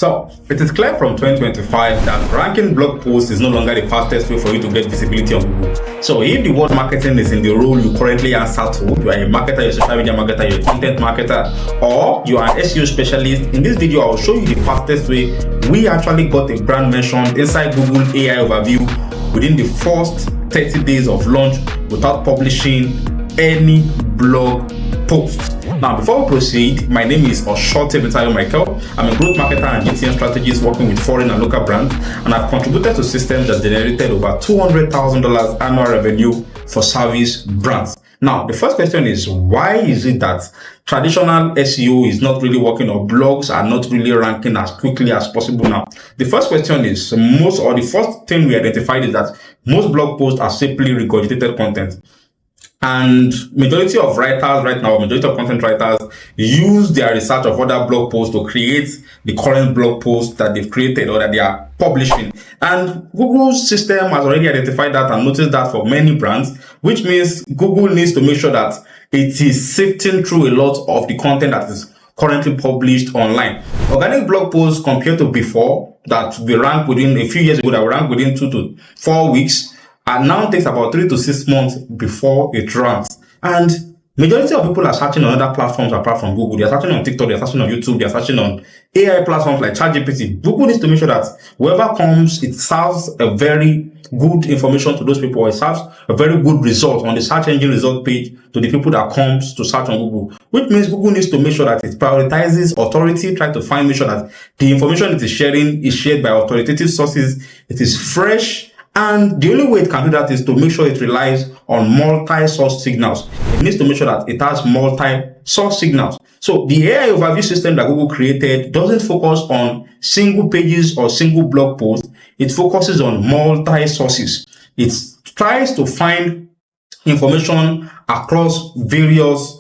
So, it is clear from 2025 that ranking blog posts is no longer the fastest way for you to get visibility on Google. So, if the word marketing is in the role you currently answer to, you are a marketer, you're a social media marketer, you're a content marketer, or you are an SEO specialist, in this video, I'll show you the fastest way we actually got a brand mentioned inside Google AI Overview within the first 30 days of launch without publishing any blog post. Now, before we proceed, my name is Oshote Michael. I'm a growth marketer and GTM strategist working with foreign and local brands, and I've contributed to systems that generated over $200,000 annual revenue for service brands. Now, the first question is, why is it that traditional SEO is not really working, or blogs are not really ranking as quickly as possible now? The first question is, the first thing we identified is that most blog posts are simply regurgitated content. And majority of writers right now, majority of content writers use their research of other blog posts to create the current blog post that they've created or that they are publishing. And Google's system has already identified that and noticed that for many brands, which means Google needs to make sure that it is sifting through a lot of the content that is currently published online. Organic blog posts compared to before that we ranked within a few years ago, that we ranked within 2 to 4 weeks, and now takes about 3 to 6 months before it ranks. And majority of people are searching on other platforms apart from Google. They are searching on TikTok, they are searching on YouTube, they are searching on AI platforms like ChatGPT. Google needs to make sure that whoever comes, it serves a very good information to those people. It serves a very good result on the search engine result page to the people that comes to search on Google. Which means Google needs to make sure that it prioritizes authority, try to make sure that the information it is sharing is shared by authoritative sources. It is fresh. And the only way it can do that is to make sure it relies on multi-source signals. It needs to make sure that it has multi-source signals. So the AI overview system that Google created doesn't focus on single pages or single blog posts. It focuses on multi-sources. It tries to find information across various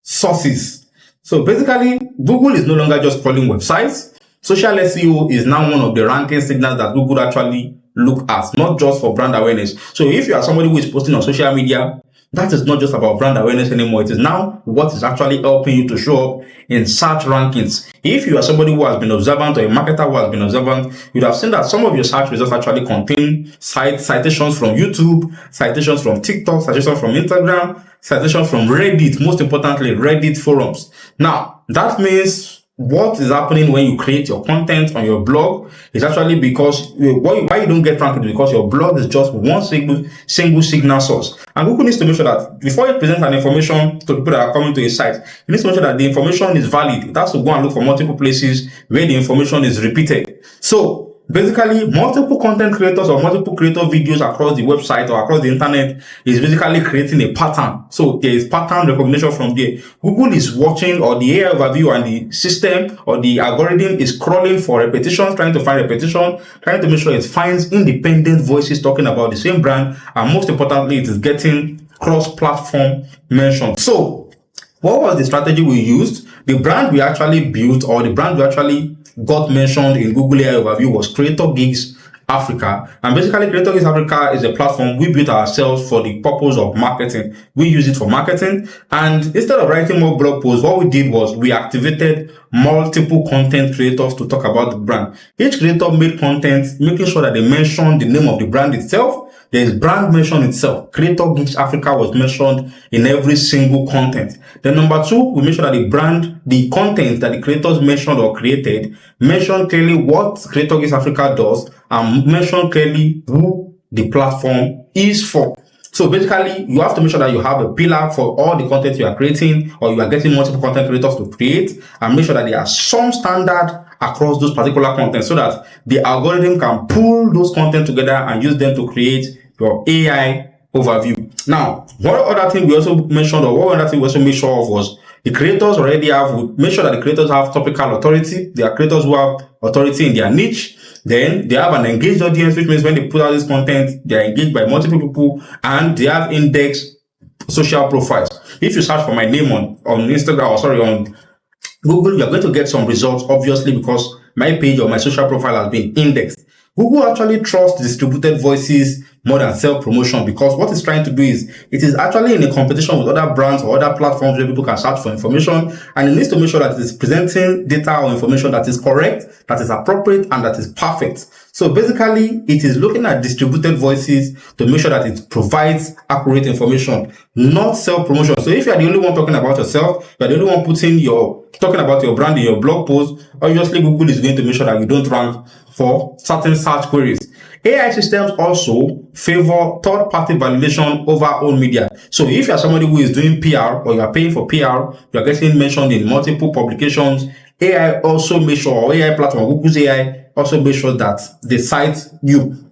sources. So basically, Google is no longer just crawling websites. Social SEO is now one of the ranking signals that Google actually look at, not just for brand awareness. So if you are somebody who is posting on social media, that is not just about brand awareness anymore. It is now what is actually helping you to show up in search rankings. If you are somebody who has been observant, or a marketer who has been observant, you'd have seen that some of your search results actually contain citations from YouTube, citations from TikTok, citations from Instagram, citations from Reddit, most importantly, Reddit forums. Now, that means what is happening when you create your content on your blog is actually because why you don't get ranked is because your blog is just one single signal source. And Google needs to make sure that before it presents an information to people that are coming to a site, it needs to make sure that the information is valid. It has to go and look for multiple places where the information is repeated. So basically, multiple content creators or multiple creator videos across the website or across the internet is basically creating a pattern. So there is pattern recognition from there. Google is watching, or the AI overview and the system or the algorithm is crawling for repetitions, trying to find repetition, trying to make sure it finds independent voices talking about the same brand, and most importantly, it is getting cross-platform mention. So what was the strategy we used? The brand we actually built, or the brand we actually got mentioned in Google AI Overview, was Creator Gigs Africa. And basically, Creator Gigs Africa is a platform we built ourselves for the purpose of marketing. We use it for marketing. And instead of writing more blog posts, what we did was we activated multiple content creators to talk about the brand. Each creator made content, making sure that they mentioned the name of the brand itself. There is brand mention itself. Creator Gigs Africa was mentioned in every single content. Then number 2, we make sure that the content that the creators mentioned or created, mention clearly what Creator Gigs Africa does, and mention clearly who the platform is for. So basically, you have to make sure that you have a pillar for all the content you are creating, or you are getting multiple content creators to create, and make sure that there are some standard across those particular content, so that the algorithm can pull those content together and use them to create your AI overview. Now, one other thing we also mentioned, or one other thing we also made sure of, was the creators already make sure that the creators have topical authority. They are creators who have authority in their niche. Then they have an engaged audience, which means when they put out this content, they are engaged by multiple people, and they have indexed social profiles. If you search for my name on Instagram, on Google, you're going to get some results, obviously, because my page or my social profile has been indexed. Google actually trusts distributed voices more than self-promotion, because what it's trying to do is it is actually in a competition with other brands or other platforms where people can search for information, and it needs to make sure that it is presenting data or information that is correct, that is appropriate, and that is perfect. So basically, it is looking at distributed voices to make sure that it provides accurate information, not self-promotion. So if you are the only one talking about yourself, you are the only one talking about your brand in your blog post, obviously Google is going to make sure that you don't rank for certain search queries. AI systems also favor third-party validation over own media. So if you are somebody who is doing PR or you are paying for PR, you are getting mentioned in multiple publications, AI also makes sure, or AI platform, Google's AI also makes sure that they cite you.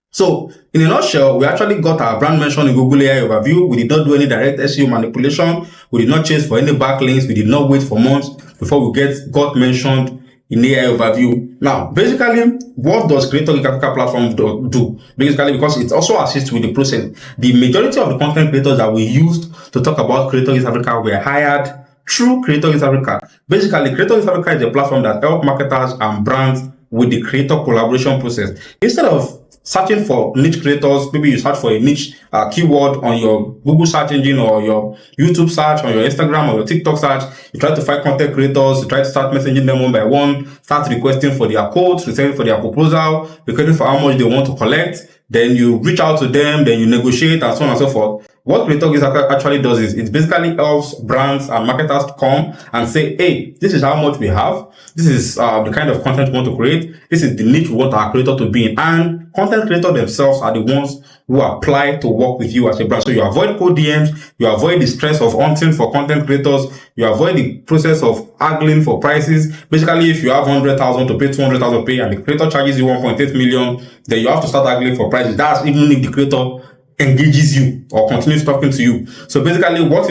So in a nutshell, we actually got our brand mentioned in Google AI overview. We did not do any direct SEO manipulation. We did not chase for any backlinks. We did not wait for months before we got mentioned in AI overview. Now, basically, what does Creator Geek Africa platform do? Basically, because it also assists with the process. The majority of the content creators that we used to talk about Creator Geek Africa were hired through Creator Geek Africa. Basically, Creator Geek Africa is a platform that helps marketers and brands with the creator collaboration process. Instead of searching for niche creators, maybe you search for a niche keyword on your Google search engine or your YouTube search or your Instagram or your TikTok search. You try to find content creators, you try to start messaging them one by one, start requesting for their quotes, requesting for their proposal, requesting for how much they want to collect. Then you reach out to them, then you negotiate, and so on and so forth. What Creator Geek actually does is it basically helps brands and marketers to come and say, hey, this is how much we have. This is the kind of content we want to create. This is the niche we want our creator to be in. And content creators themselves are the ones who apply to work with you as a brand. So you avoid cold DMs, you avoid the stress of hunting for content creators, you avoid the process of haggling for prices. Basically, if you have 100,000 to pay 200,000 to pay and the creator charges you 1.8 million, then you have to start haggling for prices. That's even if the creator engages you or continues talking to you. So basically what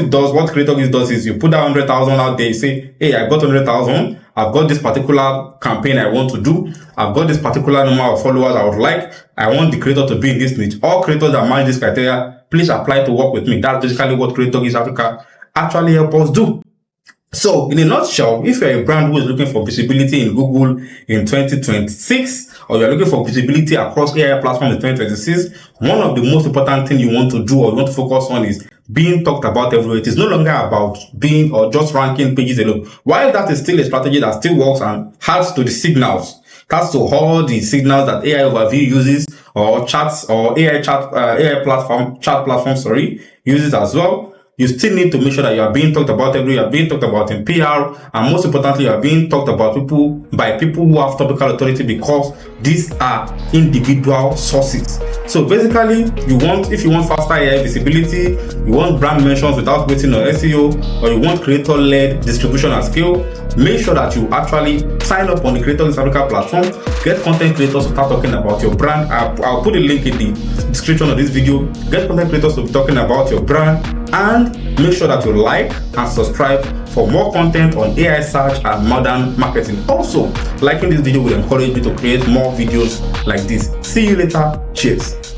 Creator Geek does is you put that 100,000 out there, you say, hey, I got 100,000, I've got this particular campaign I want to do, I've got this particular number of followers I would like, I want the creator to be in this niche. All creators that match this criteria, please apply to work with me. That's basically what Creator Geek Africa actually helps us do. So in a nutshell, if you're a brand who is looking for visibility in Google in 2026, or you're looking for visibility across AI platforms in 2026, one of the most important things you want to do or you want to focus on is being talked about everywhere. It is no longer about being or just ranking pages alone. While that is still a strategy that still works and adds to the signals, adds to all the signals that AI overview uses, or chats or AI chat platform uses as well. You still need to make sure that you are being talked about everywhere, you are being talked about in PR, and most importantly, you are being talked about by people who have topical authority, because these are individual sources. So basically, if you want faster AI visibility, you want brand mentions without waiting on SEO, or you want creator-led distribution at scale, make sure that you actually sign up on the Creator Geek Africa platform, get content creators to start talking about your brand. I'll put a link in the description of this video. Get content creators to be talking about your brand, and make sure that you like and subscribe for more content on AI search and modern marketing. Also, liking this video will encourage me to create more videos like this. See you later. Cheers.